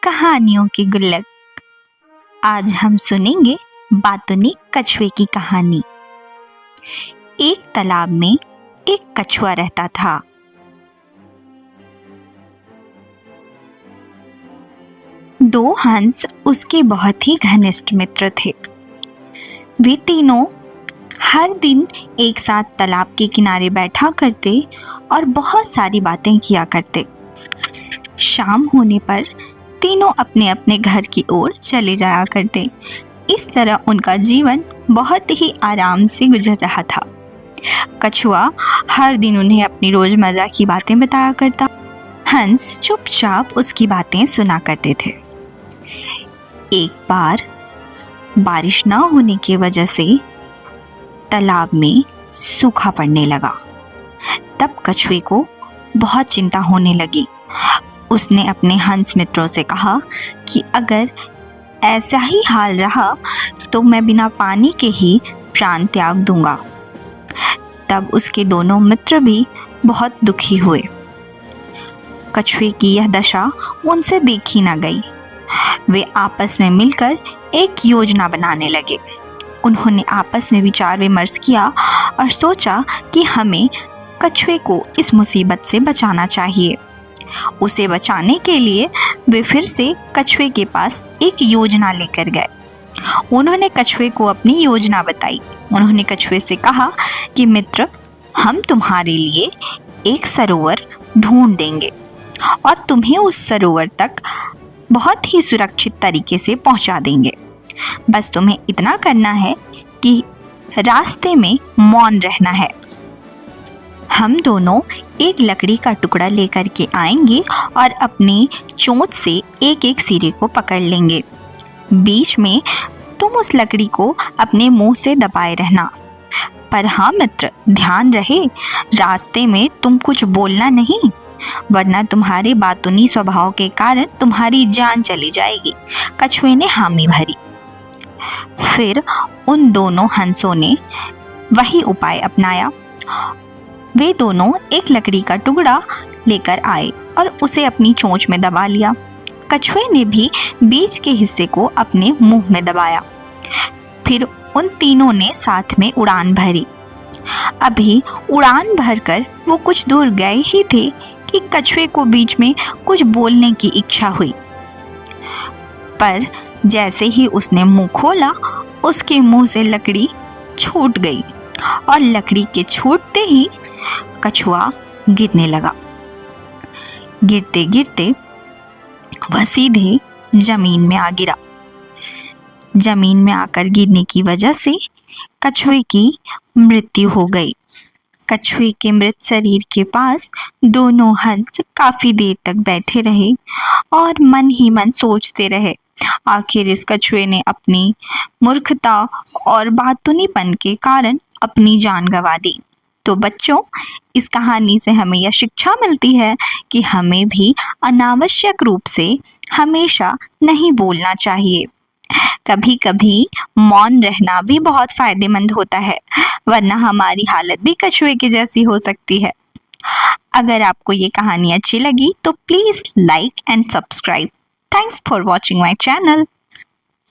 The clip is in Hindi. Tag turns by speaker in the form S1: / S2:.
S1: कहानियों की गुल्लक। आज हम सुनेंगे बातूनी कछुए की कहानी। एक तालाब में एक कछुआ रहता था। दो हंस उसके बहुत ही घनिष्ठ मित्र थे। वे तीनों हर दिन एक साथ तालाब के किनारे बैठा करते और बहुत सारी बातें किया करते। शाम होने पर तीनों अपने अपने घर की ओर चले जाया करते। इस तरह उनका जीवन बहुत ही आराम से गुजर रहा था। कछुआ हर दिन उन्हें अपनी रोजमर्रा की बातें बताया करता। हंस चुपचाप उसकी बातें सुना करते थे। एक बार बारिश न होने की वजह से तालाब में सूखा पड़ने लगा। तब कछुए को बहुत चिंता होने लगी। उसने अपने हंस मित्रों से कहा कि अगर ऐसा ही हाल रहा तो मैं बिना पानी के ही प्राण त्याग दूंगा। तब उसके दोनों मित्र भी बहुत दुखी हुए। कछुए की यह दशा उनसे देखी न गई। वे आपस में मिलकर एक योजना बनाने लगे। उन्होंने आपस में विचार विमर्श किया और सोचा कि हमें कछुए को इस मुसीबत से बचाना चाहिए। उसे बचाने के लिए वे फिर से कछुए के पास एक योजना लेकर गए। उन्होंने कछुए को अपनी योजना बताई। उन्होंने कछुए से कहा कि मित्र, हम तुम्हारे लिए एक सरोवर ढूंढ देंगे और तुम्हें उस सरोवर तक बहुत ही सुरक्षित तरीके से पहुंचा देंगे। बस तुम्हें इतना करना है कि रास्ते में मौन रहना है। हम दोनों एक लकड़ी का टुकड़ा लेकर के आएंगे और अपनी चोंच से एक एक सिरे को पकड़ लेंगे। बीच में तुम उस लकड़ी को अपने मुंह से दबाए रहना। पर हाँ मित्र, ध्यान रहे, रास्ते में तुम कुछ बोलना नहीं, वरना तुम्हारे बातूनी स्वभाव के कारण तुम्हारी जान चली जाएगी। कछुए ने हामी भरी। फिर उन दोनों हंसों ने वही उपाय अपनाया। वे दोनों एक लकड़ी का टुकड़ा लेकर आए और उसे अपनी चोंच में दबा लिया। कछुए ने भी बीच के हिस्से को अपने मुंह में दबाया। फिर उन तीनों ने साथ में उड़ान भरी। अभी उड़ान भरकर वो कुछ दूर गए ही थे कि कछुए को बीच में कुछ बोलने की इच्छा हुई। पर जैसे ही उसने मुंह खोला, उसके मुंह से लकड़ी छूट गई और लकड़ी के छूटते ही कछुआ गिरने लगा। गिरते गिरते वह सीधे जमीन में आ गिरा। जमीन में आकर गिरने की वजह से कछुए की मृत्यु हो गई। कछुए के मृत शरीर के पास दोनों हंस काफी देर तक बैठे रहे और मन ही मन सोचते रहे। आखिर इस कछुए ने अपनी मूर्खता और बातूनीपन के कारण अपनी जान गंवा दी। तो बच्चों, इस कहानी से हमें यह शिक्षा मिलती है कि हमें भी अनावश्यक रूप से हमेशा नहीं बोलना चाहिए। कभी कभी मौन रहना भी बहुत फायदेमंद होता है, वरना हमारी हालत भी कछुए के जैसी हो सकती है। अगर आपको ये कहानी अच्छी लगी तो please like and subscribe. Thanks for watching my channel.